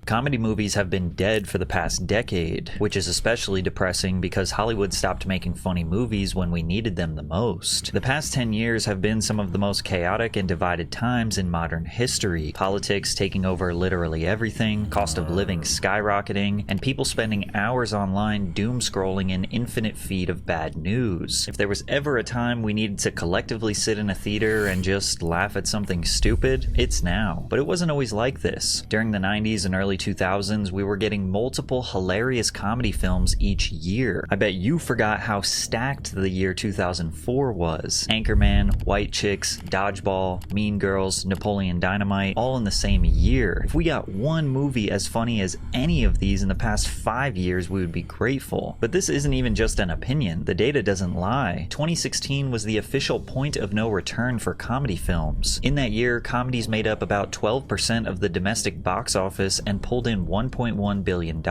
Comedy movies have been dead for the past decade, which is especially depressing because Hollywood stopped making funny movies when we needed them the most. The past 10 years have been some of the most chaotic and divided times in modern history. Politics taking over literally everything, cost of living skyrocketing, and people spending hours online doom scrolling an infinite feed of bad news. If there was ever a time we needed to collectively sit in a theater and just laugh at something stupid, it's now. But it wasn't always like this. During the 90s and early 2000s, we were getting multiple hilarious comedy films each year. I bet you forgot how stacked the year 2004 was. Anchorman, White Chicks, Dodgeball, Mean Girls, Napoleon Dynamite, all in the same year. If we got one movie as funny as any of these in the past 5 years, we would be grateful. But this isn't even just an opinion. The data doesn't lie. 2016 was the official point of no return for comedy films. In that year, comedies made up about 12% of the domestic box office and pulled in $1.1 billion.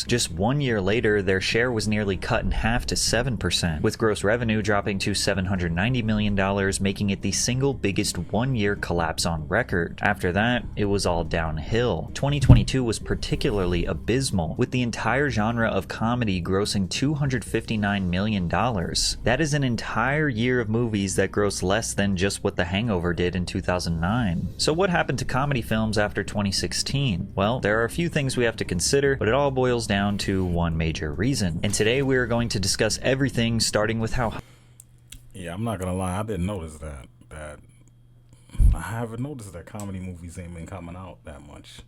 Just 1 year later, their share was nearly cut in half to 7%, with gross revenue dropping to $790 million, making it the single biggest one-year collapse on record. After that, it was all downhill. 2022 was particularly abysmal, with the entire genre of comedy grossing $259 million. That is an entire year of movies that grossed less than just what The Hangover did in 2009. So what happened to comedy films after 2016? Well, there are a few things we have to consider, but it all boils down to one major reason. And today we are going to discuss everything, starting with how... Yeah, I'm not gonna lie, I didn't notice that. I haven't noticed that comedy movies ain't been coming out that much.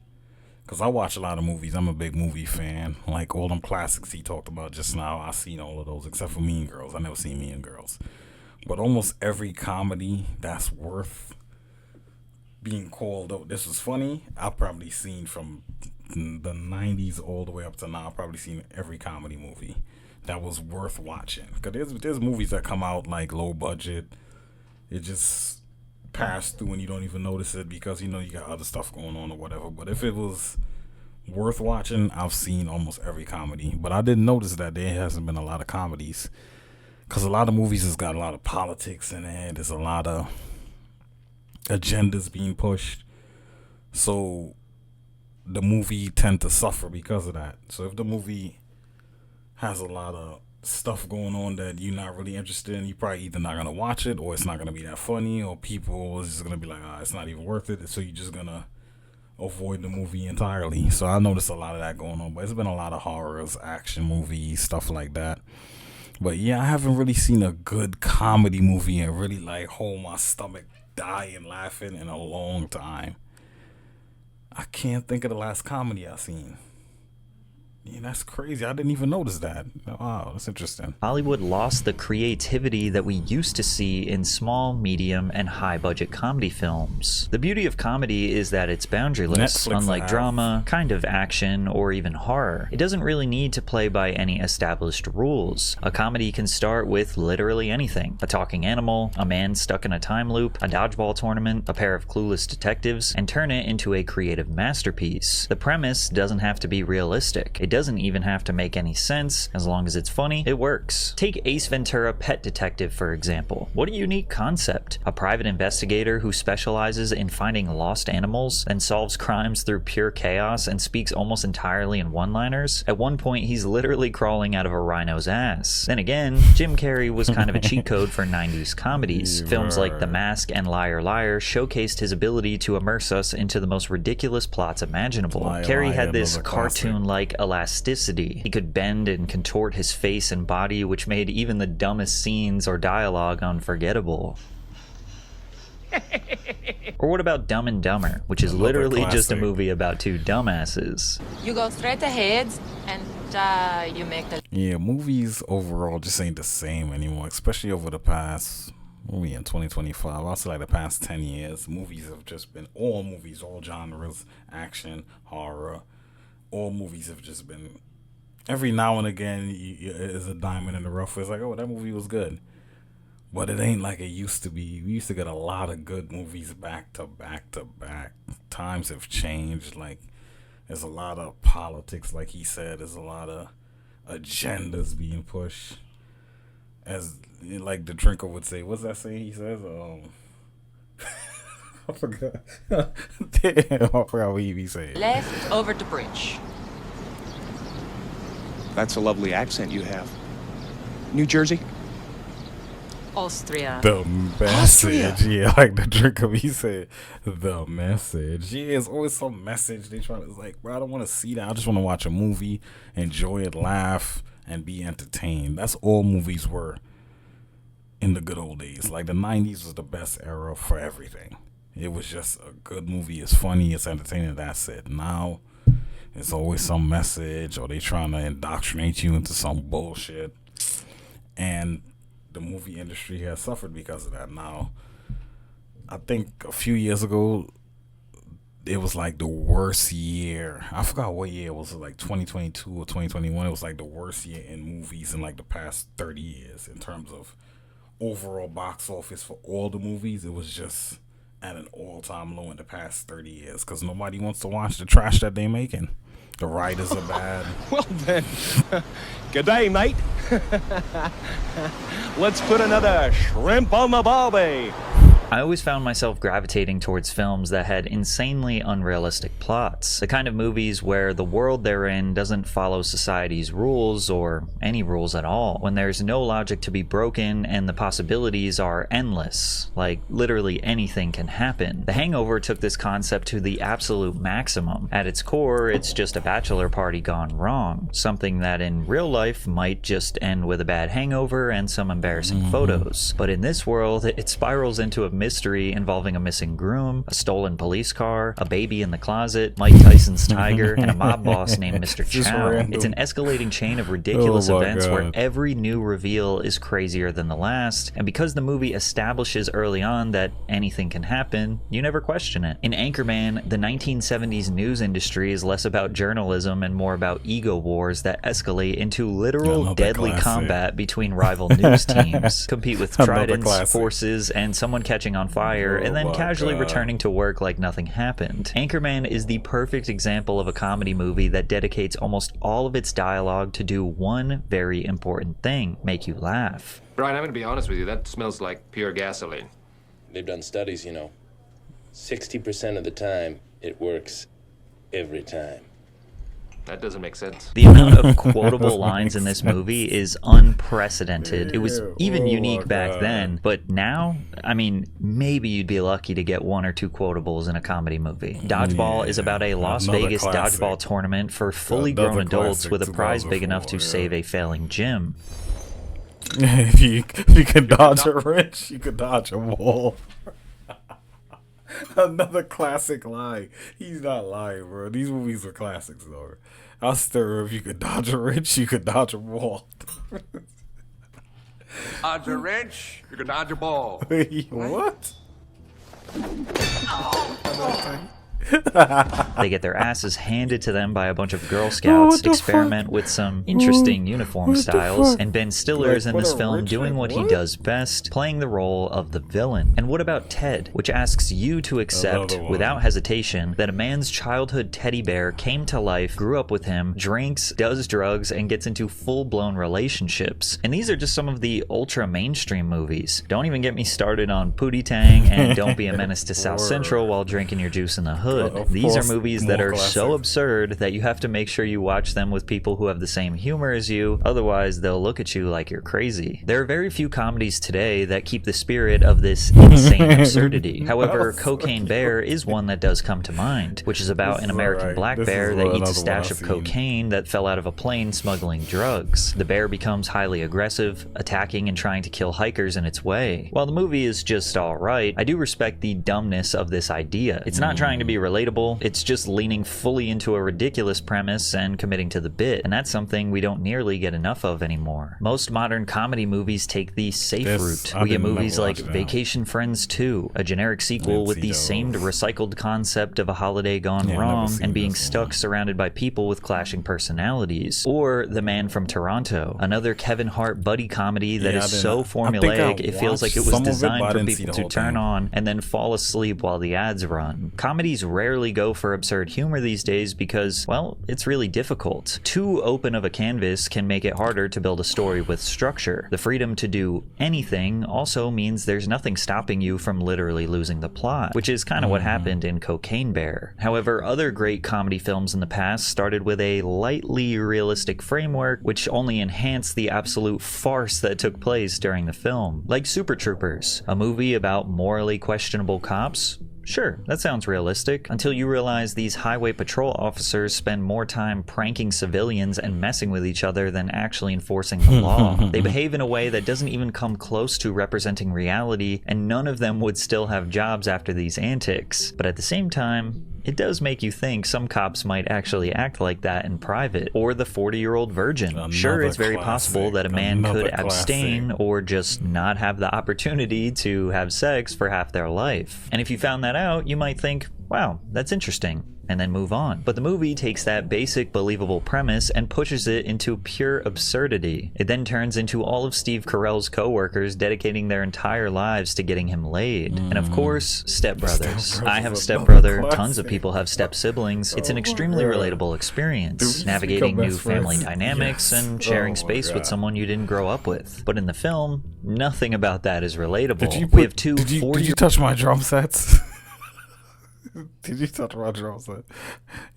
Because I watch a lot of movies. I'm a big movie fan. Like all them classics he talked about just now, I've seen all of those except for Mean Girls. I never seen Mean Girls. But almost every comedy that's worth being called out, this was funny, I've probably seen from the 90s all the way up to now. I've probably seen every comedy movie that was worth watching. Because there's movies that come out like low budget. It just pass through and you don't even notice it because you know you got other stuff going on or whatever. But if it was worth watching, I've seen almost every comedy. But I didn't notice that there hasn't been a lot of comedies because a lot of movies has got a lot of politics in it. There's a lot of agendas being pushed, so the movie tend to suffer because of that. So if the movie has a lot of stuff going on that you're not really interested in, you're probably either not gonna watch it, or it's not gonna be that funny, or people is just gonna be like, it's not even worth it, so you're just gonna avoid the movie entirely. So I noticed a lot of that going on, but it's been a lot of horrors, action movies, stuff like that. But yeah, I haven't really seen a good comedy movie and really like hold my stomach dying laughing in a long time. I can't think of the last comedy I seen. Yeah, that's crazy. I didn't even notice that. Wow, that's interesting. Hollywood lost the creativity that we used to see in small, medium, and high-budget comedy films. The beauty of comedy is that it's boundaryless, Netflix unlike drama, kind of action, or even horror. It doesn't really need to play by any established rules. A comedy can start with literally anything: a talking animal, a man stuck in a time loop, a dodgeball tournament, a pair of clueless detectives, and turn it into a creative masterpiece. The premise doesn't have to be realistic. It doesn't even have to make any sense. As long as it's funny, it works. Take Ace Ventura: Pet Detective, for example. What a unique concept. A private investigator who specializes in finding lost animals and solves crimes through pure chaos and speaks almost entirely in one-liners. At one point, he's literally crawling out of a rhino's ass. Then again, Jim Carrey was kind of a cheat code for 90s comedies. Films like The Mask and Liar Liar showcased his ability to immerse us into the most ridiculous plots imaginable. Carrey had this cartoon-like elasticity. He could bend and contort his face and body, which made even the dumbest scenes or dialogue unforgettable. Or what about Dumb and Dumber, which is literally just a movie about two dumbasses? You go straight ahead and you make the... Yeah, movies overall just ain't the same anymore, especially over the past, we in 2025, I'll say like the past 10 years. Movies have just been, all movies, all genres, action, horror, all movies have just been, every now and again is a diamond in the rough. It's like, oh, that movie was good. But it ain't like it used to be. We used to get a lot of good movies back to back to back. Times have changed. Like, there's a lot of politics, like he said. There's a lot of agendas being pushed. As, like the drinker would say, what's that saying he says? I forgot. Damn, I forgot what he be saying. Left over the bridge. That's a lovely accent you have. New Jersey? Austria. The message, yeah, like the drink of he said, the message. Yeah, it's always some message they try to. It's like, bro, I don't want to see that. I just want to watch a movie, enjoy it, laugh, and be entertained. That's all movies were in the good old days. Like the 90s was the best era for everything. It was just a good movie. It's funny, it's entertaining. That's it. Now it's always some message, or they trying to indoctrinate you into some bullshit, and the movie industry has suffered because of that. Now, I think a few years ago, it was like the worst year. I forgot what year it was, like 2022 or 2021. It was like the worst year in movies in like the past 30 years in terms of overall box office for all the movies. It was just at an all-time low in the past 30 years because nobody wants to watch the trash that they making. The writers are bad. Well then, good day, mate. Let's put another shrimp on the barbie. I always found myself gravitating towards films that had insanely unrealistic plots. The kind of movies where the world they're in doesn't follow society's rules or any rules at all. When there's no logic to be broken and the possibilities are endless. Like literally anything can happen. The Hangover took this concept to the absolute maximum. At its core, it's just a bachelor party gone wrong. Something that in real life might just end with a bad hangover and some embarrassing photos. But in this world, it spirals into a mystery involving a missing groom, a stolen police car, a baby in the closet, Mike Tyson's tiger, and a mob boss named Mr. Chow. It's an escalating chain of ridiculous events where every new reveal is crazier than the last, and because the movie establishes early on that anything can happen, you never question it. In Anchorman, the 1970s news industry is less about journalism and more about ego wars that escalate into literal deadly combat between rival news teams, compete with tridents, forces, and someone catching on fire, and then casually returning to work like nothing happened. Anchorman is the perfect example of a comedy movie that dedicates almost all of its dialogue to do one very important thing: make you laugh. Brian, I'm going to be honest with you, that smells like pure gasoline. They've done studies, 60% of the time, it works every time. That doesn't make sense. The amount of quotable lines in this movie is unprecedented. It was even unique back then, but now, I mean, maybe you'd be lucky to get one or two quotables in a comedy movie. Dodgeball is about a Las Vegas dodgeball tournament for fully grown adults with a prize big enough to save a failing gym. if you could dodge a wrench, you could dodge a wall. Another classic lie. He's not lying, bro. These movies are classics, though. I'll stir if you could dodge a wrench, you could dodge a wall. Dodge a wrench, you can dodge a ball. What? They get their asses handed to them by a bunch of Girl Scouts, experiment with some interesting uniform styles, and Ben Stiller is in this film doing what he does best, playing the role of the villain. And what about Ted, which asks you to accept, without hesitation, that a man's childhood teddy bear came to life, grew up with him, drinks, does drugs, and gets into full-blown relationships. And these are just some of the ultra-mainstream movies. Don't even get me started on Pootie Tang and Don't Be a Menace to South Central while drinking your juice in the hood. These are movies that are so absurd that you have to make sure you watch them with people who have the same humor as you, otherwise they'll look at you like you're crazy. There are very few comedies today that keep the spirit of this insane absurdity. However, Cocaine Bear is one that does come to mind, which is about an American black bear that eats a stash of cocaine that fell out of a plane smuggling drugs. The bear becomes highly aggressive, attacking and trying to kill hikers in its way. While the movie is just alright, I do respect the dumbness of this idea. It's not trying to be relatable, it's just leaning fully into a ridiculous premise and committing to the bit, and that's something we don't nearly get enough of anymore. Most modern comedy movies take the safe route. We get movies like Vacation Friends 2, a generic sequel with the same recycled concept of a holiday gone wrong and being stuck surrounded by people with clashing personalities. Or The Man from Toronto, another Kevin Hart buddy comedy that is so formulaic it feels like it was designed for people to turn on and then fall asleep while the ads run. Comedies rarely go for absurd humor these days because, well, it's really difficult. Too open of a canvas can make it harder to build a story with structure. The freedom to do anything also means there's nothing stopping you from literally losing the plot, which is kind of what happened in Cocaine Bear. However, other great comedy films in the past started with a lightly realistic framework, which only enhanced the absolute farce that took place during the film. Like Super Troopers, a movie about morally questionable cops. Sure, that sounds realistic, until you realize these highway patrol officers spend more time pranking civilians and messing with each other than actually enforcing the law. They behave in a way that doesn't even come close to representing reality, and none of them would still have jobs after these antics. But at the same time, it does make you think some cops might actually act like that in private. Or the 40-year-old virgin. Sure, it's very possible that a man could abstain or just not have the opportunity to have sex for half their life. And if you found that out, you might think, wow, that's interesting, and then move on. But the movie takes that basic believable premise and pushes it into pure absurdity. It then turns into all of Steve Carell's co-workers dedicating their entire lives to getting him laid. And of course, stepbrothers. I have a stepbrother, tons of people have step-siblings. It's an extremely relatable experience, navigating new family dynamics and sharing space with someone you didn't grow up with. But in the film, nothing about that is relatable. We have two 40-year-old... Did you touch my drum sets? Did you touch my drum set?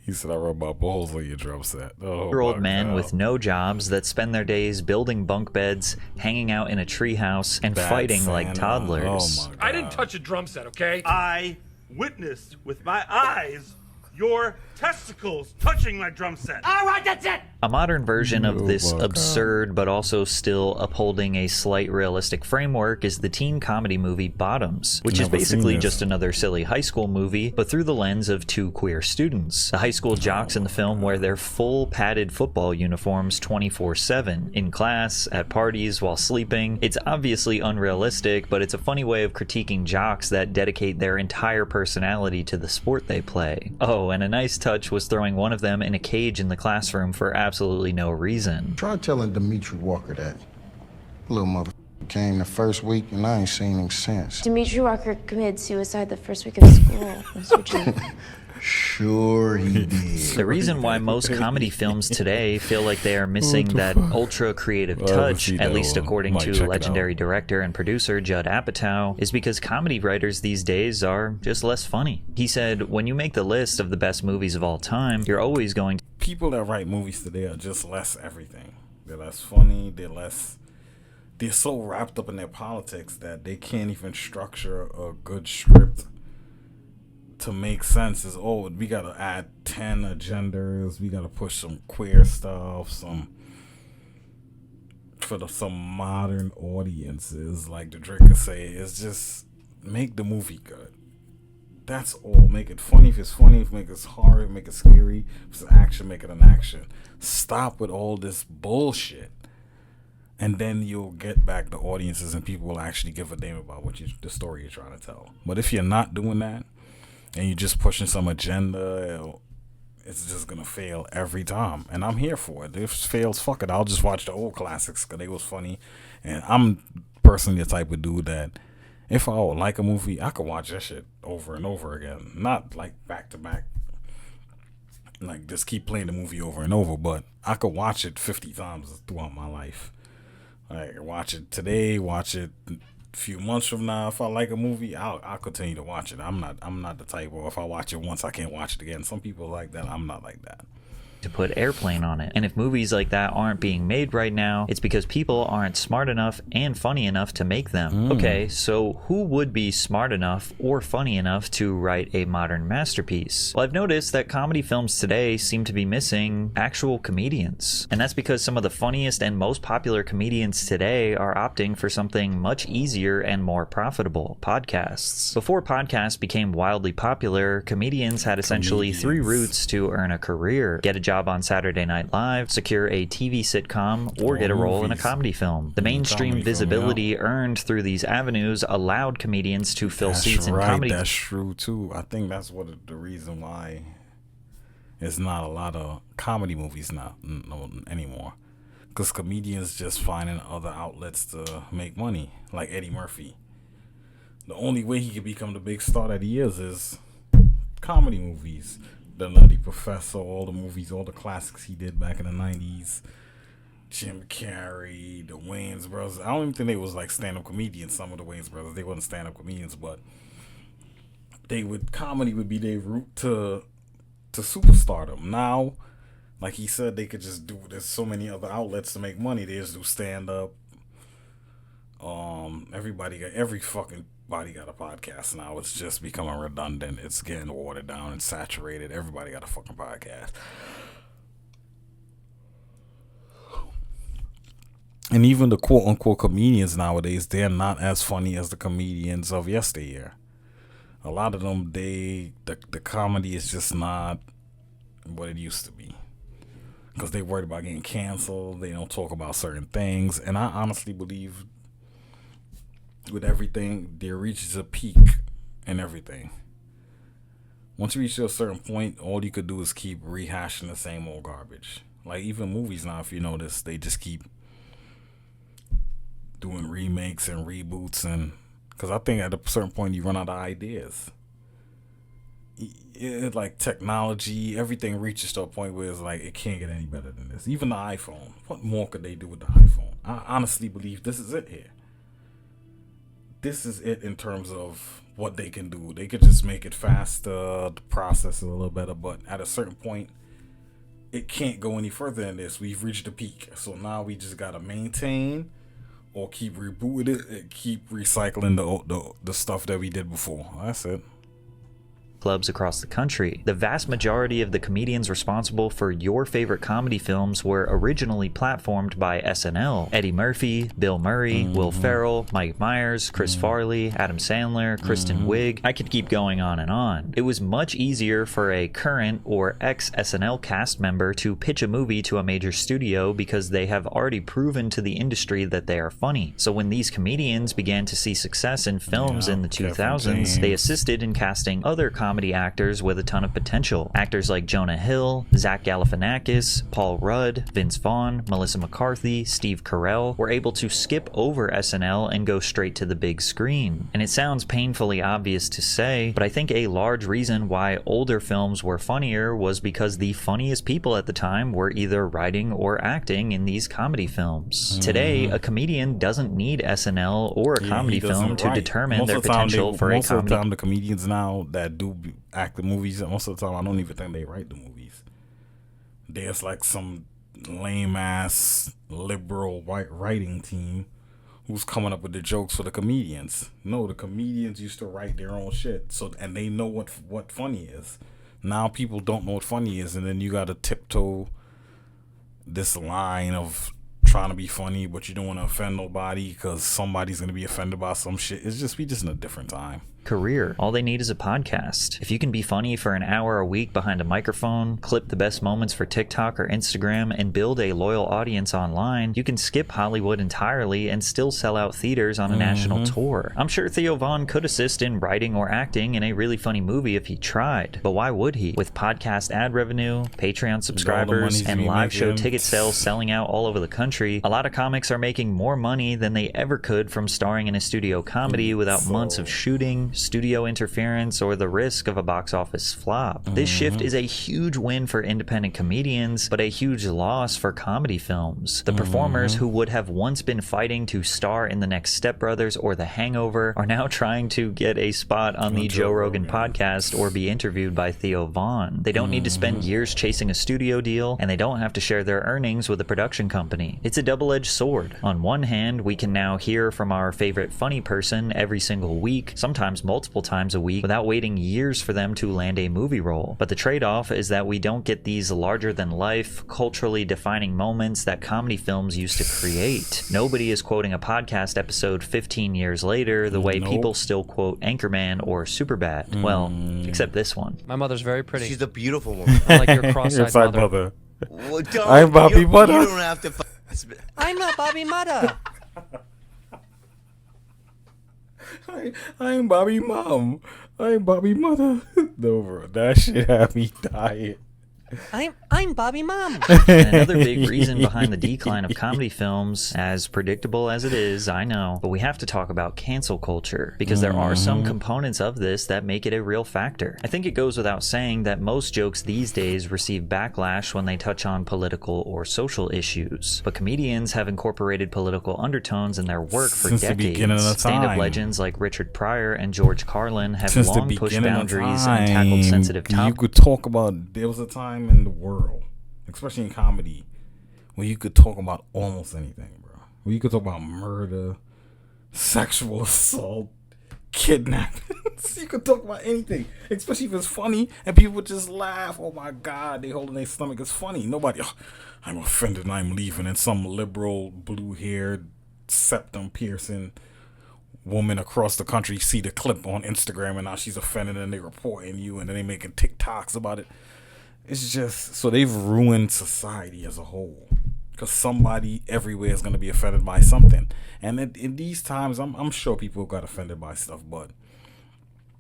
He said, I rub my balls on your drum set. Old men with no jobs that spend their days building bunk beds, hanging out in a treehouse, and fighting like toddlers. I didn't touch a drum set, okay? I witnessed with my eyes your testicles touching my drum set. All right, that's it! A modern version of this absurd but also still upholding a slight realistic framework is the teen comedy movie Bottoms, which is basically just another silly high school movie, but through the lens of two queer students. The high school jocks in the film wear their full padded football uniforms 24/7, in class, at parties, while sleeping. It's obviously unrealistic, but it's a funny way of critiquing jocks that dedicate their entire personality to the sport they play. Oh, and a nice touch was throwing one of them in a cage in the classroom for absolutely no reason. Try telling Dimitri Walker that. Little mother came the first week and I ain't seen him since. Dimitri Walker committed suicide the first week of school, Mr. G. Sure he did. The reason why most comedy films today feel like they are missing that ultra creative touch, at least according to legendary director and producer Judd Apatow, is because comedy writers these days are just less funny. He said, when you make the list of the best movies of all time, you're always going to... People that write movies today are just less everything. They're less funny, they're so wrapped up in their politics that they can't even structure a good script to make sense. Is we gotta add 10 agendas, we gotta push some queer stuff, some modern audiences, like the Drake could say. It's just make the movie good. That's all. Make it funny if it's funny, make it horror, make it scary. If it's action, make it an action. Stop with all this bullshit, and then you'll get back the audiences and people will actually give a damn about the story you're trying to tell. But if you're not doing that and you're just pushing some agenda, it's just gonna fail every time. And I'm here for it. If it fails, fuck it. I'll just watch the old classics because they was funny. And I'm personally the type of dude that if I like a movie, I could watch that shit over and over again. Not like back to back, like just keep playing the movie over and over, but I could watch it 50 times throughout my life. Like watch it today, watch it a few months from now. If I like a movie, I'll continue to watch it. I'm not the type where if I watch it once I can't watch it again. Some people like that. I'm not like that. To put Airplane on it. And if movies like that aren't being made right now, it's because people aren't smart enough and funny enough to make them. Okay, so who would be smart enough or funny enough to write a modern masterpiece? Well, I've noticed that comedy films today seem to be missing actual comedians. And that's because some of the funniest and most popular comedians today are opting for something much easier and more profitable: podcasts. Before podcasts became wildly popular, comedians had essentially three routes to earn a career: get a job on Saturday Night Live, secure a TV sitcom, or get a role in a comedy film. The mainstream visibility earned through these avenues allowed comedians to fill seats in comedy. That's true too. I think that's the reason why there's not a lot of comedy movies anymore. Because comedians just finding other outlets to make money, like Eddie Murphy. The only way he could become the big star that he is comedy movies. The Nutty Professor, all the movies, all the classics he did back in the 90s. Jim Carrey, the Wayans brothers. I don't even think they was like stand-up comedians. Some of the Wayans brothers, they wasn't stand-up comedians, but comedy would be their route to superstardom. Now, like he said, they could just do. There's so many other outlets to make money. They just do stand-up. Every fucking body got a podcast now. It's just becoming redundant. It's getting watered down and saturated. Everybody got a fucking podcast. And even the quote-unquote comedians nowadays, they're not as funny as the comedians of yesteryear. A lot of them, the comedy is just not what it used to be. Because they worried about getting canceled. They don't talk about certain things. And I honestly believe with everything, there reaches a peak in everything. Once you reach to a certain point, all you could do is keep rehashing the same old garbage. Like even movies now, if you notice, they just keep doing remakes and reboots, and because I think at a certain point you run out of ideas. Like technology, everything reaches to a point where it's like it can't get any better than this. Even the iPhone, what more could they do with the iPhone? I honestly believe this is it here. This is it in terms of what they can do. They could just make it faster, process it a little better, but at a certain point it can't go any further than this. We've reached the peak, so now we just gotta maintain or keep rebooting it and keep recycling the stuff that we did before. That's it. Clubs across the country. The vast majority of the comedians responsible for your favorite comedy films were originally platformed by SNL. Eddie Murphy, Bill Murray, Will Ferrell, Mike Myers, Chris Farley, Adam Sandler, Kristen Wiig. I could keep going on and on. It was much easier for a current or ex-SNL cast member to pitch a movie to a major studio because they have already proven to the industry that they are funny. So when these comedians began to see success in films in the 2000s, they assisted in casting other comedy actors with a ton of potential. Actors like Jonah Hill, Zach Galifianakis, Paul Rudd, Vince Vaughn, Melissa McCarthy, Steve Carell were able to skip over SNL and go straight to the big screen. And it sounds painfully obvious to say, but I think a large reason why older films were funnier was because the funniest people at the time were either writing or acting in these comedy films. Today, a comedian doesn't need SNL or a comedy film to determine their potential for a comedy. Most of the time, the comedians now that do act the movies, most of the time I don't even think they write the movies. There's like some lame ass liberal white writing team who's coming up with the jokes for the comedians. No, the comedians used to write their own shit, and they know what funny is. Now people don't know what funny is, and then you gotta tiptoe this line of trying to be funny, but you don't want to offend nobody because somebody's gonna be offended by some shit. We just in a different time. Career. All they need is a podcast. If you can be funny for an hour a week behind a microphone, clip the best moments for TikTok or Instagram, and build a loyal audience online, you can skip Hollywood entirely and still sell out theaters on a national tour. I'm sure Theo Von could assist in writing or acting in a really funny movie if he tried, but why would he? With podcast ad revenue, Patreon subscribers, and live show ticket sales selling out all over the country, a lot of comics are making more money than they ever could from starring in a studio comedy without months of shooting, studio interference, or the risk of a box office flop. This shift is a huge win for independent comedians, but a huge loss for comedy films. The performers who would have once been fighting to star in the next Step Brothers or The Hangover are now trying to get a spot on the Joe Rogan podcast or be interviewed by Theo Von. They don't need to spend years chasing a studio deal, and they don't have to share their earnings with a production company. It's a double-edged sword. On one hand, we can now hear from our favorite funny person every single week, sometimes multiple times a week, without waiting years for them to land a movie role. But the trade-off is that we don't get these larger-than-life, culturally defining moments that comedy films used to create. Nobody is quoting a podcast episode 15 years later the way people still quote Anchorman or Superbad. Well, except this one. My mother's very pretty. She's a beautiful woman. I like your cross-eyed mother. Well, I'm Bobby Mother. You don't have to. I'm not Bobby Mother. I'm Bobby Mom. I'm Bobby Mother. No, bro, that shit had me dying. I'm Bobby Mom. And another big reason behind the decline of comedy films, as predictable as it is, I know, but we have to talk about cancel culture, because there are some components of this that make it a real factor. I think it goes without saying that most jokes these days receive backlash when they touch on political or social issues, but comedians have incorporated political undertones in their work for Since the beginning of decades. the time. Stand-up legends like Richard Pryor and George Carlin have Since the long pushed beginning of boundaries time, and tackled sensitive you topics. could talk about, there was a time in the world, especially in comedy, where you could talk about almost anything, bro. Where you could talk about murder, sexual assault, kidnapping. You could talk about anything, especially if it's funny, and people would just laugh. Oh my God, they holding their stomach. It's funny. Nobody, oh, I'm offended and I'm leaving. And some liberal, blue-haired, septum piercing woman across the country see the clip on Instagram, and now she's offended, and they reporting you, and then they making TikToks about it. It's just, so they've ruined society as a whole, because somebody everywhere is going to be offended by something. And in these times, I'm sure people got offended by stuff, but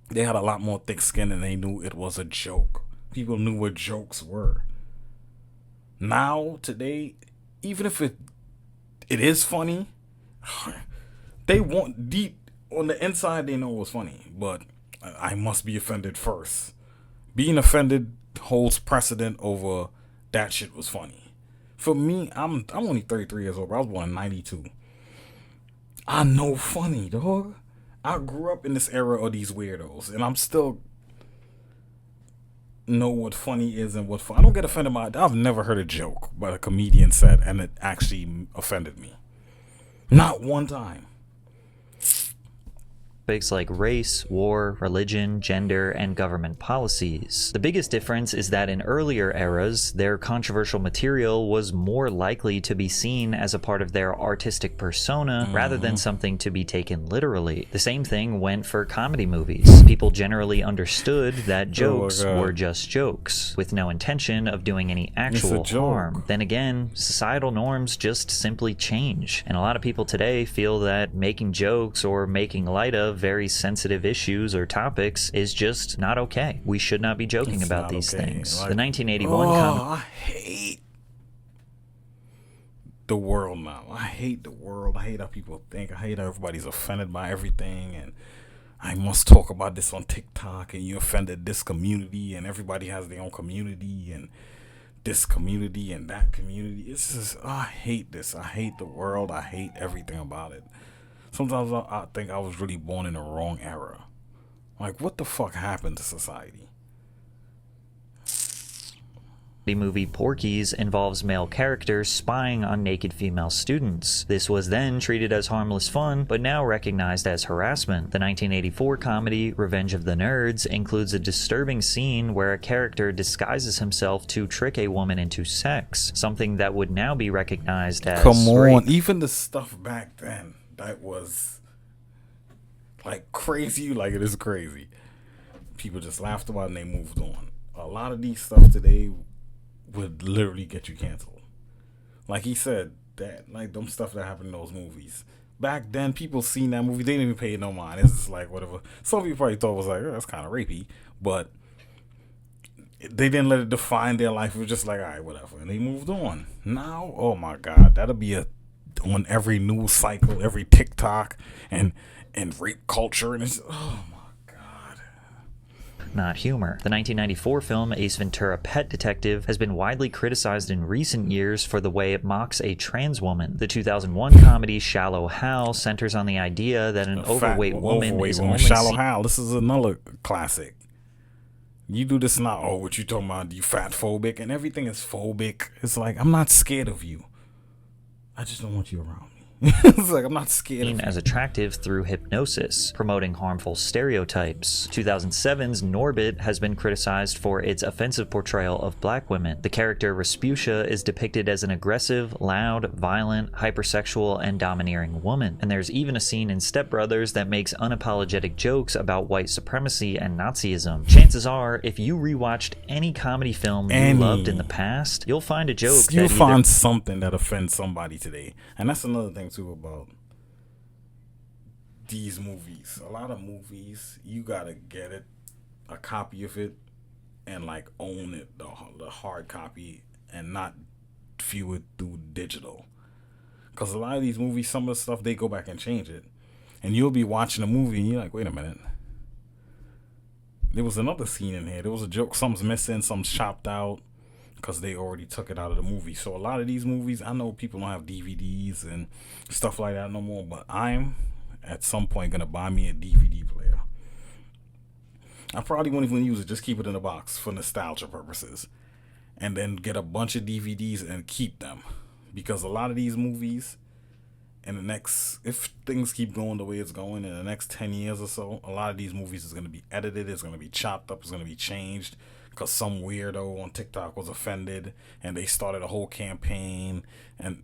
they had a lot more thick skin, and they knew it was a joke. People knew what jokes were. Now, today, even if it is funny, they want deep on the inside, they know it was funny, but I must be offended first. Being offended holds precedent over that shit was funny. For me, I'm only 33 years old, bro. I was born in 92. I know funny, dog. I grew up in this era of these weirdos, and I'm still know what funny is and what fun. I don't get offended by it. I've never heard a joke but a comedian said and it actually offended me. Not one time. Topics like race, war, religion, gender, and government policies. The biggest difference is that in earlier eras, their controversial material was more likely to be seen as a part of their artistic persona rather than something to be taken literally. The same thing went for comedy movies. People generally understood that jokes were just jokes, with no intention of doing any actual harm. Then again, societal norms just simply change, and a lot of people today feel that making jokes or making light of very sensitive issues or topics is just not okay. We should not be joking about these things. Like, the 1981 I hate the world now. I hate the world. I hate how people think. I hate how everybody's offended by everything, and I must talk about this on TikTok, and you offended this community, and everybody has their own community, and this community and that community. It's just, I hate this. I hate the world. I hate everything about it. Sometimes I think I was really born in the wrong era. Like, what the fuck happened to society? The movie Porky's involves male characters spying on naked female students. This was then treated as harmless fun, but now recognized as harassment. The 1984 comedy Revenge of the Nerds includes a disturbing scene where a character disguises himself to trick a woman into sex, something that would now be recognized as rape. Even the stuff back then that was like crazy, like it is crazy. People just laughed about it and they moved on. A lot of these stuff today would literally get you canceled. Like he said, that like them stuff that happened in those movies. Back then, people seen that movie, they didn't even pay no mind. It's just like whatever. Some people probably thought it was like, oh, that's kind of rapey, but they didn't let it define their life. It was just like, all right, whatever, and they moved on. Now, oh my God, that'll be on every news cycle, every TikTok, and rape culture, and it's oh my God. Not humor. The 1994 film Ace Ventura: Pet Detective has been widely criticized in recent years for the way it mocks a trans woman. The 2001 comedy Shallow Hal centers on the idea that an overweight woman is only Shallow Hal. This is another classic. You do this now. Oh, what you talking about? You fat phobic, and everything is phobic. It's like, I'm not scared of you. I just don't want you around me. It's like, I'm not scared of you. As attractive through hypnosis, promoting harmful stereotypes. 2007's Norbit has been criticized for its offensive portrayal of black women. The character Rasputia is depicted as an aggressive, loud, violent, hypersexual, and domineering woman. And there's even a scene in Step Brothers that makes unapologetic jokes about white supremacy and Nazism. Chances are, if you rewatched any comedy film you loved in the past, you'll find a joke you'll find something that offends somebody today. And that's another thing too about these movies. A lot of movies, you gotta get it, a copy of it, and like own it, the hard copy, and not view it through digital. Because a lot of these movies, some of the stuff, they go back and change it. And you'll be watching a movie and you're like, wait a minute. There was another scene in here. There was a joke. Something's missing. Something's chopped out. Because they already took it out of the movie. So a lot of these movies, I know people don't have DVDs and stuff like that no more. But I'm, at some point, going to buy me a DVD player. I probably won't even use it. Just keep it in a box for nostalgia purposes. And then get a bunch of DVDs and keep them. Because a lot of these movies, in the next, if things keep going the way it's going, in the next 10 years or so, a lot of these movies is going to be edited, it's going to be chopped up, it's going to be changed, because some weirdo on TikTok was offended, and they started a whole campaign, and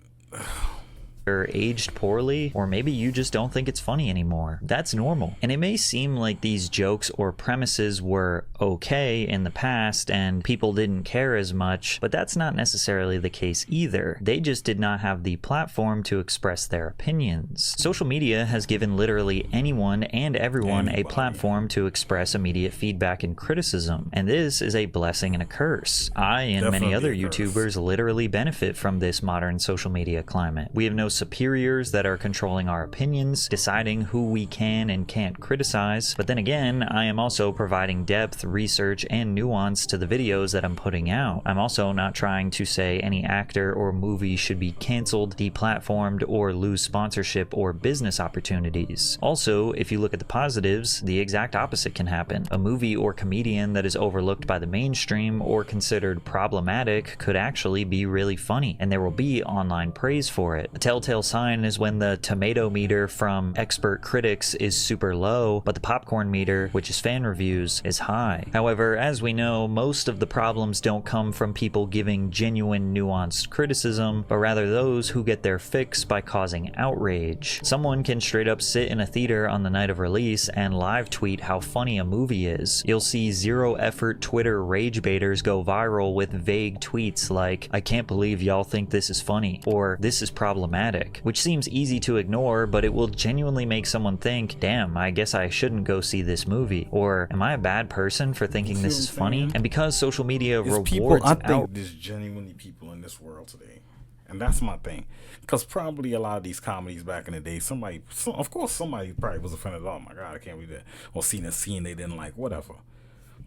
aged poorly, or maybe you just don't think it's funny anymore. That's normal. And it may seem like these jokes or premises were okay in the past and people didn't care as much, but that's not necessarily the case either. They just did not have the platform to express their opinions. Social media has given literally anyone and everyone a platform to express immediate feedback and criticism, and this is a blessing and a curse. I and many other YouTubers literally benefit from this modern social media climate. We have no superiors that are controlling our opinions, deciding who we can and can't criticize, but then again, I am also providing depth, research, and nuance to the videos that I'm putting out. I'm also not trying to say any actor or movie should be canceled, deplatformed, or lose sponsorship or business opportunities. Also, if you look at the positives, the exact opposite can happen. A movie or comedian that is overlooked by the mainstream or considered problematic could actually be really funny, and there will be online praise for it. A telltale sign is when the tomato meter from expert critics is super low, but the popcorn meter, which is fan reviews, is high. However, as we know, most of the problems don't come from people giving genuine, nuanced criticism, but rather those who get their fix by causing outrage. Someone can straight up sit in a theater on the night of release and live tweet how funny a movie is. You'll see zero effort Twitter rage baiters go viral with vague tweets like, "I can't believe y'all think this is funny," or "this is problematic," which seems easy to ignore, but it will genuinely make someone think, damn, I guess I shouldn't go see this movie, or am I a bad person for thinking this is funny? And because social media rewards I think there's genuinely people in this world today, and that's my thing, because probably a lot of these comedies back in the day, somebody probably was offended, oh my god, I can't believe that, or seen a scene they didn't like, whatever.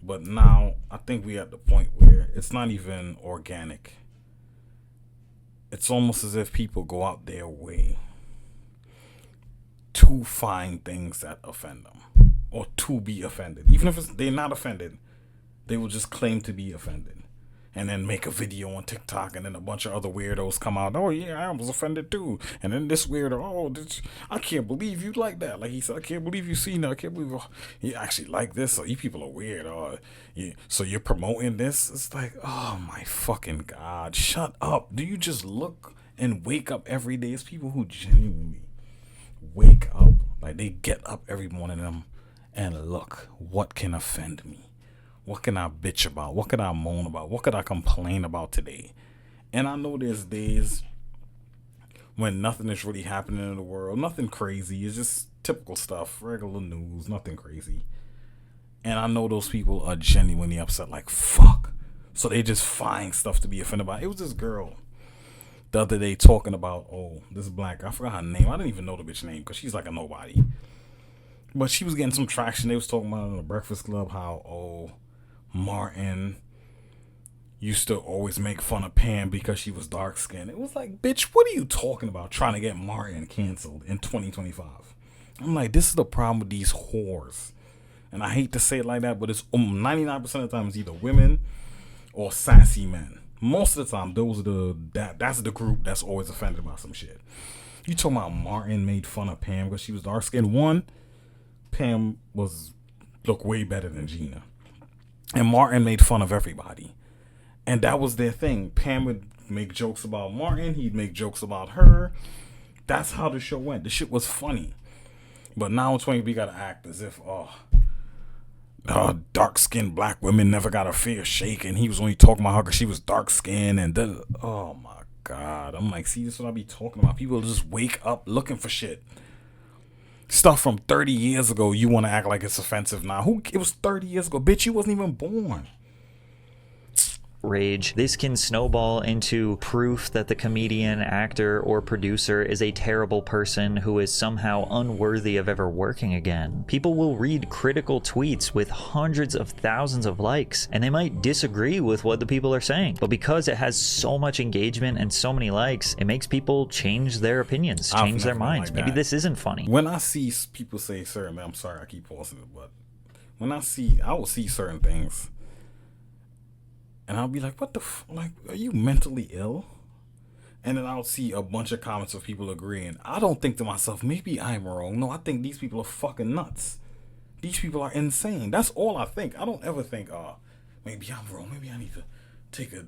But now I think we're at the point where it's not even organic. It's almost as if people go out their way to find things that offend them, or to be offended. Even if they're not offended, they will just claim to be offended, and then make a video on TikTok, and then a bunch of other weirdos come out, oh yeah, I was offended too, and then this weirdo, I can't believe you like that, like he said, I can't believe you seen that, I can't believe you actually like this, so you people are weird, so you're promoting this. It's like, oh my fucking god, shut up. Do you just look and wake up every day? It's people who genuinely wake up, like they get up every morning and look, what can offend me? What can I bitch about? What can I moan about? What could I complain about today? And I know there's days when nothing is really happening in the world. Nothing crazy. It's just typical stuff. Regular news. Nothing crazy. And I know those people are genuinely upset. Like, fuck. So they just find stuff to be offended about. It was this girl the other day talking about, this black, I forgot her name. I didn't even know the bitch name because she's like a nobody. But she was getting some traction. They was talking about it in the Breakfast Club how, Martin used to always make fun of Pam because she was dark skinned. It was like, bitch, what are you talking about trying to get Martin canceled in 2025? I'm like, this is the problem with these whores. And I hate to say it like that, but it's 99% of the time it's either women or sassy men. Most of the time, that's the group that's always offended about some shit. You talking about Martin made fun of Pam because she was dark skinned? One, Pam looked way better than Gina. And Martin made fun of everybody. And that was their thing. Pam would make jokes about Martin. He'd make jokes about her. That's how the show went. The shit was funny. But now in 20, we gotta act as if, dark-skinned black women never got a fair shake. And he was only talking about her because she was dark-skinned. And oh my God. I'm like, see, this is what I be talking about. People just wake up looking for shit. Stuff from 30 years ago, you want to act like it's offensive now. It was 30 years ago. Bitch, you wasn't even born. outrage, this can snowball into proof that the comedian, actor, or producer is a terrible person who is somehow unworthy of ever working again. People will read critical tweets with hundreds of thousands of likes, and they might disagree with what the people are saying, but because it has so much engagement and so many likes, it makes people change their opinions, change their minds. Maybe this isn't funny. When I see people say certain, I'm sorry I keep pausing it, but when I will see certain things and I'll be like, what the like, are you mentally ill? And then I'll see a bunch of comments of people agreeing. I don't think to myself, maybe I'm wrong. No, I think these people are fucking nuts. These people are insane. That's all I think. I don't ever think, maybe I'm wrong. Maybe I need to take a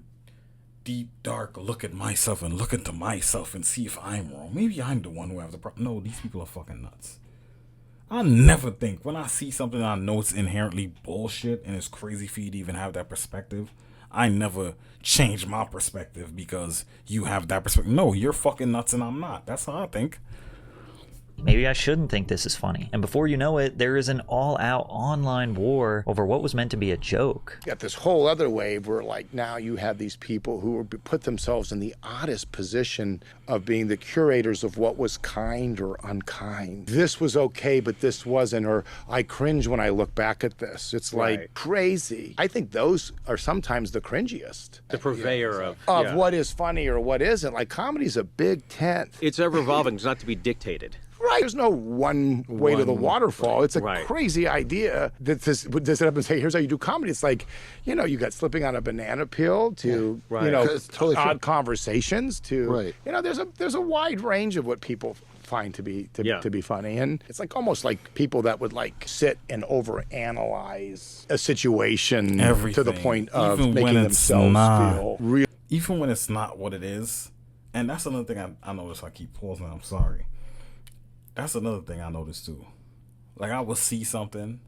deep, dark look at myself and look into myself and see if I'm wrong. Maybe I'm the one who has the problem. No, these people are fucking nuts. I never think, when I see something I know it's inherently bullshit and it's crazy for you to even have that perspective, I never change my perspective because you have that perspective. No, you're fucking nuts and I'm not. That's how I think. Maybe I shouldn't think this is funny. And before you know it, there is an all-out online war over what was meant to be a joke. You got this whole other wave where, like, now you have these people who put themselves in the oddest position of being the curators of what was kind or unkind. This was okay, but this wasn't, or I cringe when I look back at this. It's like crazy. I think those are sometimes the cringiest. The purveyor of what is funny or what isn't. Like, comedy's a big tent. It's ever evolving. It's not to be dictated. Right. There's no one way to the waterfall. It's a crazy idea that this would sit up and say, here's how you do comedy. It's like, you know, you got slipping on a banana peel to, you know, totally odd conversations to, you know, there's a wide range of what people find to be funny. And it's like almost like people that would like sit and overanalyze a situation to the point of making themselves feel real. Even when it's not what it is. And that's another thing I notice. I keep pausing. I'm sorry. That's another thing I noticed too. Like, I would see something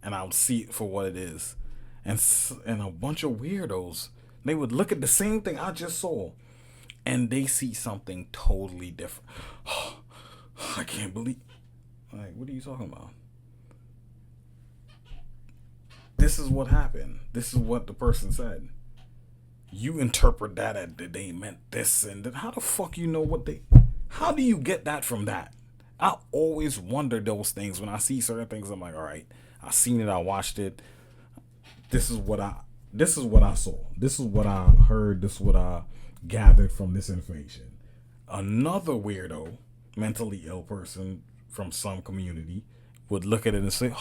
and I would see it for what it is. And a bunch of weirdos, they would look at the same thing I just saw and they see something totally different. I can't believe. Like, what are you talking about? This is what happened. This is what the person said. You interpret that as they meant this and then how the fuck you know what they... How do you get that from that? I always wonder those things when I see certain things. I'm like, all right, I seen it, I watched it. This is what I saw. This is what I heard. This is what I gathered from this information. Another weirdo, mentally ill person from some community would look at it and say,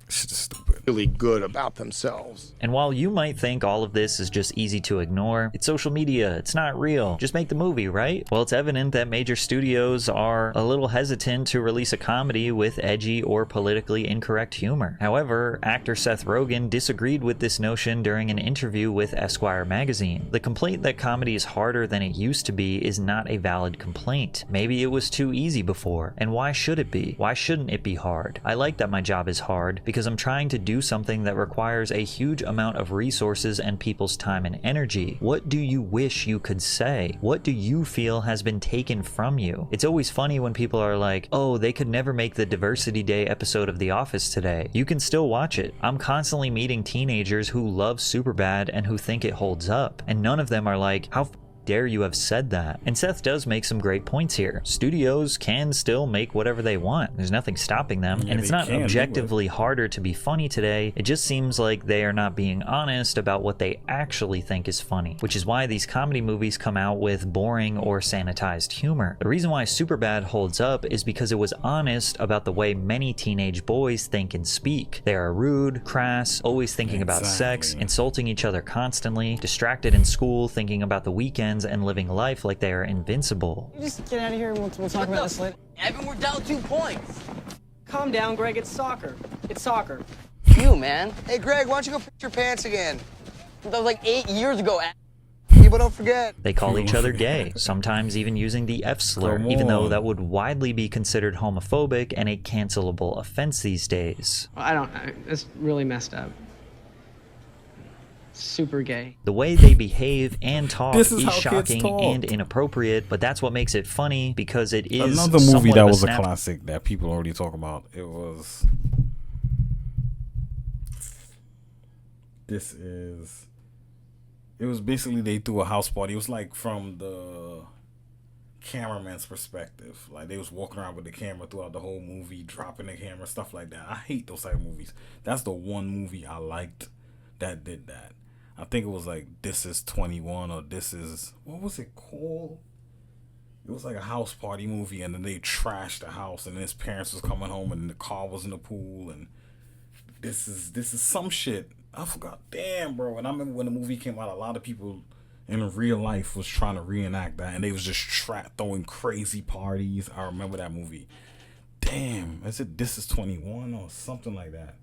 shit is stupid. Really good about themselves. And while you might think all of this is just easy to ignore, it's social media, it's not real, just make the movie, right? Well, it's evident that major studios are a little hesitant to release a comedy with edgy or politically incorrect humor. However, actor Seth Rogen disagreed with this notion during an interview with Esquire magazine. The complaint that comedy is harder than it used to be is not a valid complaint. Maybe it was too easy before, and why should it be? Why shouldn't it be hard? I like that my job is hard because I'm trying to do something that requires a huge amount of resources and people's time and energy. What do you wish you could say? What do you feel has been taken from you? It's always funny when people are like, oh, they could never make the Diversity Day episode of The Office today. You can still watch it. I'm constantly meeting teenagers who love Superbad and who think it holds up, and none of them are like, how dare you have said that? And Seth does make some great points here. Studios can still make whatever they want. There's nothing stopping them. And it's not objectively harder to be funny today. It just seems like they are not being honest about what they actually think is funny, which is why these comedy movies come out with boring or sanitized humor. The reason why Superbad holds up is because it was honest about the way many teenage boys think and speak. They are rude, crass, always thinking about sex, insulting each other constantly, distracted in school, thinking about the weekend, and living life like they are invincible. You just get out of here and we'll talk about this later. Evan, we're down 2 points. Calm down, Greg. It's soccer. It's soccer. You, man. Hey, Greg, why don't you go piss your pants again? That was like 8 years ago. People don't forget. They call each other gay, sometimes even using the F slur, even though that would widely be considered homophobic and a cancelable offense these days. I don't know. It's really messed up. Super gay. The way they behave and talk is shocking talk. And inappropriate, but that's what makes it funny because it is another movie that was a classic that people already talk about. It was It was basically they threw a house party. It was like from the cameraman's perspective. Like they was walking around with the camera throughout the whole movie, dropping the camera, stuff like that. I hate those type of movies. That's the one movie I liked that did that. I think it was like This Is 21 or This Is, what was it called? It was like a house party movie, and then they trashed the house, and then his parents was coming home, and the car was in the pool, and this is some shit. I forgot. Damn, bro. And I remember when the movie came out, a lot of people in real life was trying to reenact that, and they was just throwing crazy parties. I remember that movie. Damn, is it This Is 21 or something like that?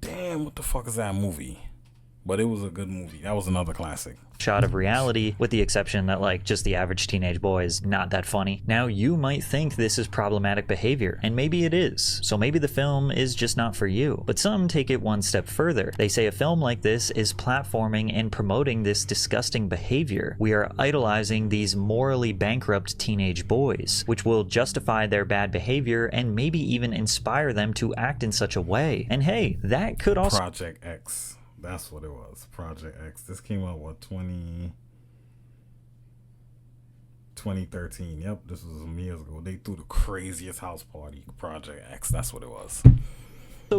Damn, what the fuck is that movie? But it was a good movie. That was another classic. Shot of reality, with the exception that like just the average teenage boy is not that funny. Now you might think this is problematic behavior, and maybe it is. So maybe the film is just not for you. But some take it one step further. They say a film like this is platforming and promoting this disgusting behavior. We are idolizing these morally bankrupt teenage boys, which will justify their bad behavior and maybe even inspire them to act in such a way. And hey, that could also... Project X. That's what it was. Project X. This came out, what, 2013. Yep, this was some years ago. They threw the craziest house party. Project X. That's what it was.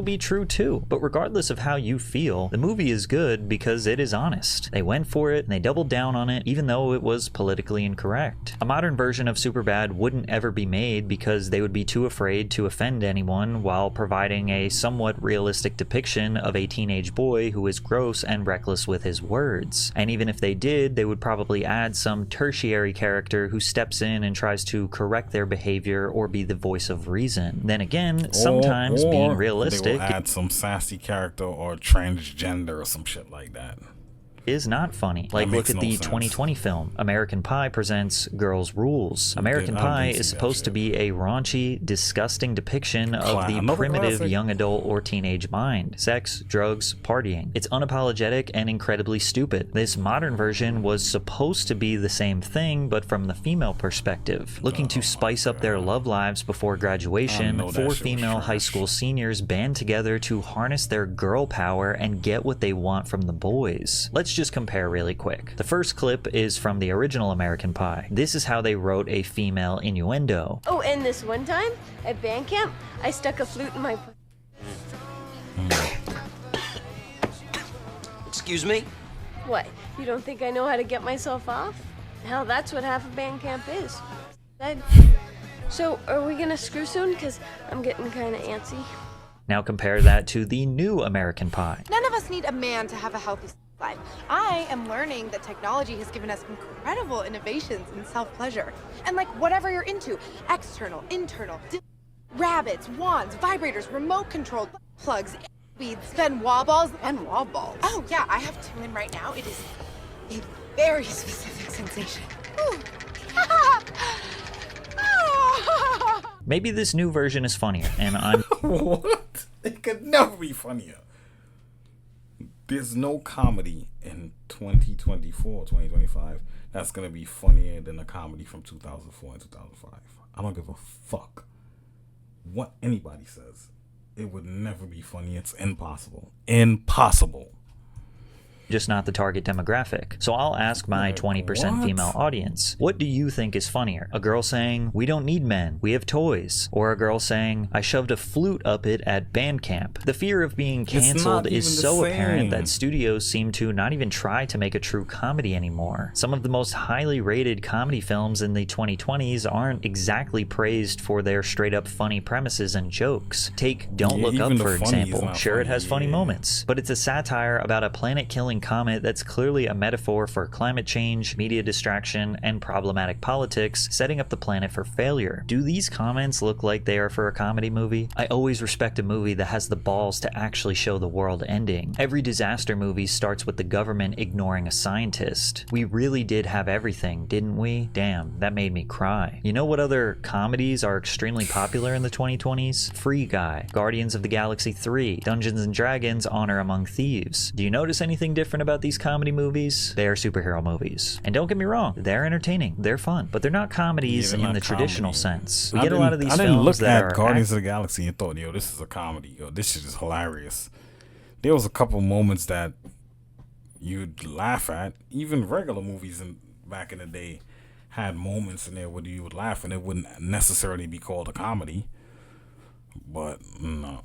Be true too, but regardless of how you feel, the movie is good because it is honest. They went for it and they doubled down on it, even though it was politically incorrect. A modern version of Superbad wouldn't ever be made because they would be too afraid to offend anyone while providing a somewhat realistic depiction of a teenage boy who is gross and reckless with his words. And even if they did, they would probably add some tertiary character who steps in and tries to correct their behavior or be the voice of reason. Then again, sometimes being realistic will add some sassy character or transgender or some shit like that. Is not funny. Like, look at the 2020 film American Pie presents Girls Rules. American Pie is supposed to be a raunchy, disgusting depiction of the primitive young adult or teenage mind. Sex, drugs, partying. It's unapologetic and incredibly stupid. This modern version was supposed to be the same thing, but from the female perspective. Looking to spice up their love lives before graduation, 4 female high school seniors band together to harness their girl power and get what they want from the boys. Let's just compare really quick. The first clip is from the original American Pie. This is how they wrote a female innuendo. Oh, and this one time at band camp, I stuck a flute in my... Excuse me? What? You don't think I know how to get myself off? Hell, that's what half of band camp is. So, are we gonna screw soon? Because I'm getting kind of antsy. Now compare that to the new American Pie. None of us need a man to have a healthy life. I am learning that technology has given us incredible innovations in self-pleasure. And like whatever you're into, external, internal, rabbits, wands, vibrators, remote-controlled plugs, beads, and wall balls. And wall balls. Oh yeah, I have 2 in right now. It is a very specific sensation. Maybe this new version is funnier, and I'm... What? It could never be funnier. There's no comedy in 2024, 2025 that's going to be funnier than a comedy from 2004 and 2005. I don't give a fuck what anybody says. It would never be funny. It's impossible. Impossible. Just not the target demographic. So I'll ask my 20% female audience, what do you think is funnier? A girl saying, we don't need men, we have toys. Or a girl saying, I shoved a flute up it at band camp. The fear of being canceled is so apparent that studios seem to not even try to make a true comedy anymore. Some of the most highly rated comedy films in the 2020s aren't exactly praised for their straight up funny premises and jokes. Take Don't Look Up, for example. Sure, it has funny moments, but it's a satire about a planet-killing comet that's clearly a metaphor for climate change, media distraction, and problematic politics, setting up the planet for failure. Do these comments look like they are for a comedy movie? I always respect a movie that has the balls to actually show the world ending. Every disaster movie starts with the government ignoring a scientist. We really did have everything, didn't we? Damn, that made me cry. You know what other comedies are extremely popular in the 2020s? Free Guy, Guardians of the Galaxy 3, Dungeons & Dragons: Honor Among Thieves. Do you notice anything different about these comedy movies? They are superhero movies. And don't get me wrong, they're entertaining, they're fun, but they're not comedies in the traditional sense. We get a lot of these films that are... Guardians of the Galaxy and thought, yo, this is a comedy. Yo, this shit is hilarious. there was a couple moments that you'd laugh at. Even regular movies back in the day had moments in there where you would laugh, and it wouldn't necessarily be called a comedy. But no.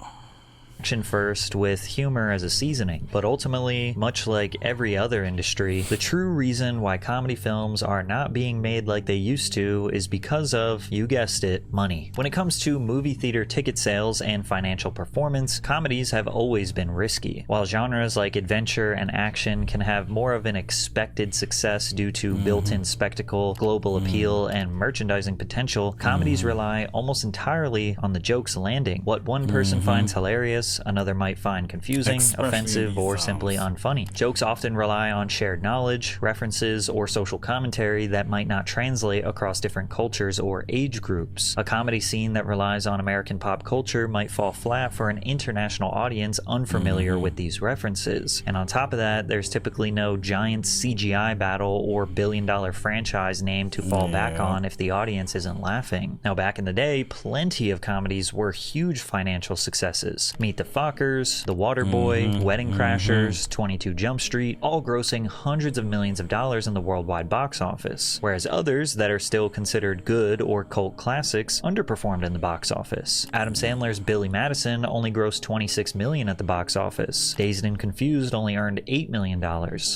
Action first with humor as a seasoning, but ultimately, much like every other industry, the true reason why comedy films are not being made like they used to is because of, you guessed it, money. When it comes to movie theater ticket sales and financial performance, comedies have always been risky. While genres like adventure and action can have more of an expected success due to built-in spectacle, global appeal, and merchandising potential, comedies rely almost entirely on the jokes landing. What one person finds hilarious, another might find confusing, offensive, or simply unfunny. Jokes often rely on shared knowledge, references, or social commentary that might not translate across different cultures or age groups. A comedy scene that relies on American pop culture might fall flat for an international audience unfamiliar with these references. And on top of that, there's typically no giant CGI battle or billion-dollar franchise name to fall back on if the audience isn't laughing. Now, back in the day, plenty of comedies were huge financial successes. Meet the Fockers, The Waterboy, Wedding Crashers, 22 Jump Street, all grossing hundreds of millions of dollars in the worldwide box office, whereas others that are still considered good or cult classics underperformed in the box office. Adam Sandler's Billy Madison only grossed $26 million at the box office. Dazed and Confused only earned $8 million.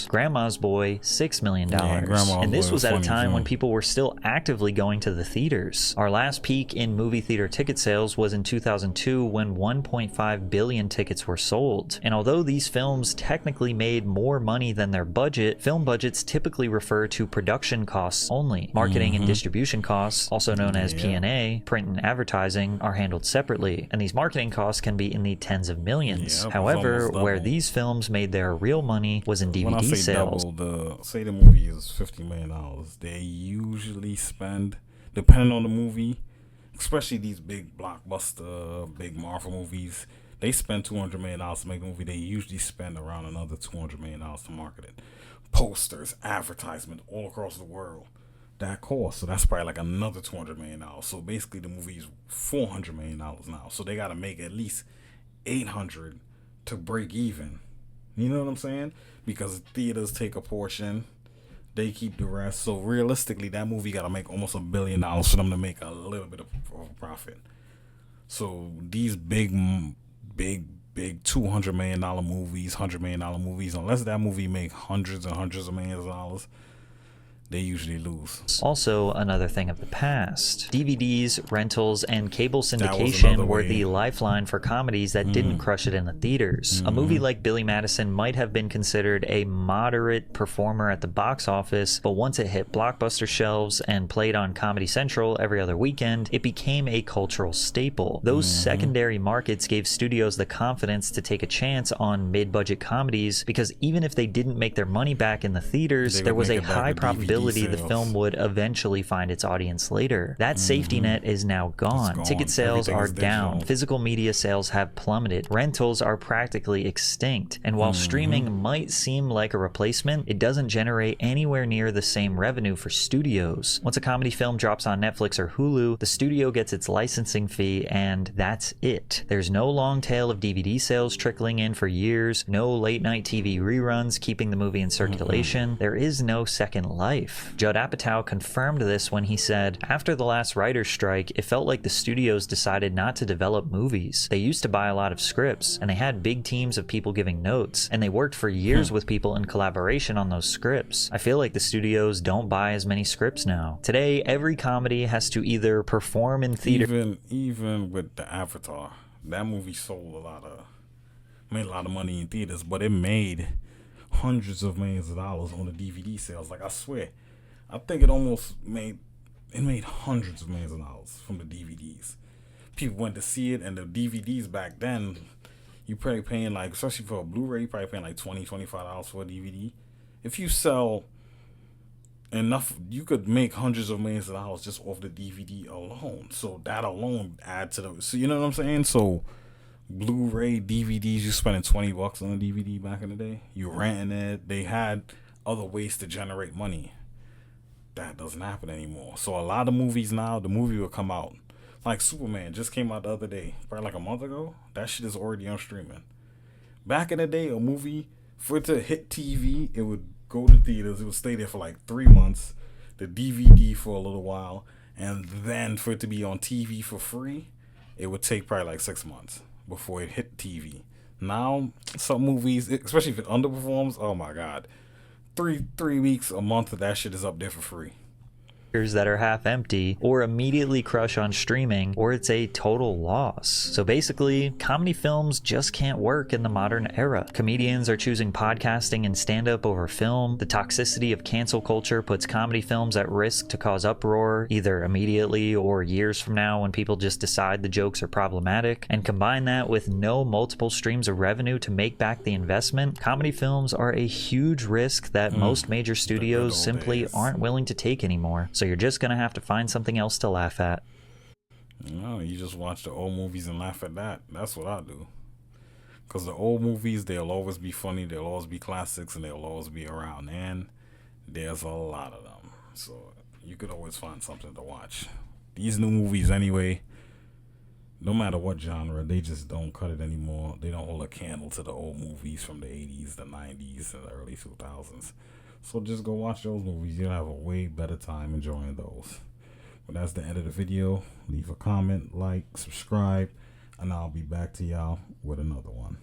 Grandma's Boy, $6 million. And this was at a time when people were still actively going to the theaters. Our last peak in movie theater ticket sales was in 2002 when 1.5 billion tickets were sold. And although these films technically made more money than their budget, film budgets typically refer to production costs only. Marketing and distribution costs, also known as P&A, print and advertising, are handled separately, and these marketing costs can be in the tens of millions. However, where these films made their real money was in DVD when I say sales. Say the movie is $50 million, they usually spend, depending on the movie, especially these big blockbuster, big Marvel movies, they spend $200 million to make a movie. They usually spend around another $200 million to market it. Posters, advertisement all across the world. That costs. So that's probably like another $200 million. So basically the movie is $400 million now. So they got to make at least $800 to break even. You know what I'm saying? Because theaters take a portion. They keep the rest. So realistically, that movie got to make almost $1 billion for them to make a little bit of a profit. So these big $200 million movies, $100 million movies, unless that movie make hundreds and hundreds of millions of dollars, they usually lose. Also, another thing of the past. DVDs, rentals, and cable syndication were the lifeline for comedies that didn't crush it in the theaters. A movie like Billy Madison might have been considered a moderate performer at the box office, but once it hit Blockbuster shelves and played on Comedy Central every other weekend, it became a cultural staple. Those secondary markets gave studios the confidence to take a chance on mid-budget comedies because even if they didn't make their money back in the theaters, there was a high probability the film would eventually find its audience later. That safety net is now gone. Ticket sales are down. Physical media sales have plummeted. Rentals are practically extinct. And while streaming might seem like a replacement, it doesn't generate anywhere near the same revenue for studios. Once a comedy film drops on Netflix or Hulu, the studio gets its licensing fee and that's it. There's no long tail of DVD sales trickling in for years, no late night TV reruns keeping the movie in circulation. There is no second life. Judd Apatow confirmed this when he said, after the last writer's strike, it felt like the studios decided not to develop movies. They used to buy a lot of scripts, and they had big teams of people giving notes, and they worked for years with people in collaboration on those scripts. I feel like the studios don't buy as many scripts now. Today, every comedy has to either perform in theater... Even with the Avatar, that movie made a lot of money in theaters, but it made hundreds of millions of dollars on the DVD sales. Like, I swear, I think it made hundreds of millions of dollars from the DVDs. People went to see it, and the DVDs back then, you probably paying like, especially for a Blu-ray, you probably paying like $20, $25 for a DVD. If you sell enough, you could make hundreds of millions of dollars just off the DVD alone. So that alone add to the, so you know what I'm saying? So Blu-ray, DVDs, you spending $20 on a DVD back in the day. You renting it. They had other ways to generate money. That doesn't happen anymore. So a lot of movies now, the movie will come out. Like Superman just came out the other day, probably like a month ago. That shit is already on streaming. Back in the day, a movie, for it to hit TV, it would go to theaters. It would stay there for like 3 months, the DVD for a little while, and then for it to be on TV for free, it would take probably like 6 months before it hit TV. Now, some movies, especially if it underperforms, oh my God, 3 weeks, a month, that shit is up there for free. That are half empty, or immediately crush on streaming, or it's a total loss. So basically, comedy films just can't work in the modern era. Comedians are choosing podcasting and stand-up over film. The toxicity of cancel culture puts comedy films at risk to cause uproar, either immediately or years from now when people just decide the jokes are problematic. And combine that with no multiple streams of revenue to make back the investment, comedy films are a huge risk that most major studios simply aren't willing to take anymore. So you're just gonna have to find something else to laugh at. No, you just watch the old movies and laugh at that. That's what I do. Because the old movies, they'll always be funny, they'll always be classics, and they'll always be around. And there's a lot of them. So you could always find something to watch. These new movies, anyway, no matter what genre, they just don't cut it anymore. They don't hold a candle to the old movies from the 80s, the 90s, and the early 2000s. So just go watch those movies. You'll have a way better time enjoying those. But that's the end of the video. Leave a comment, like, subscribe, and I'll be back to y'all with another one.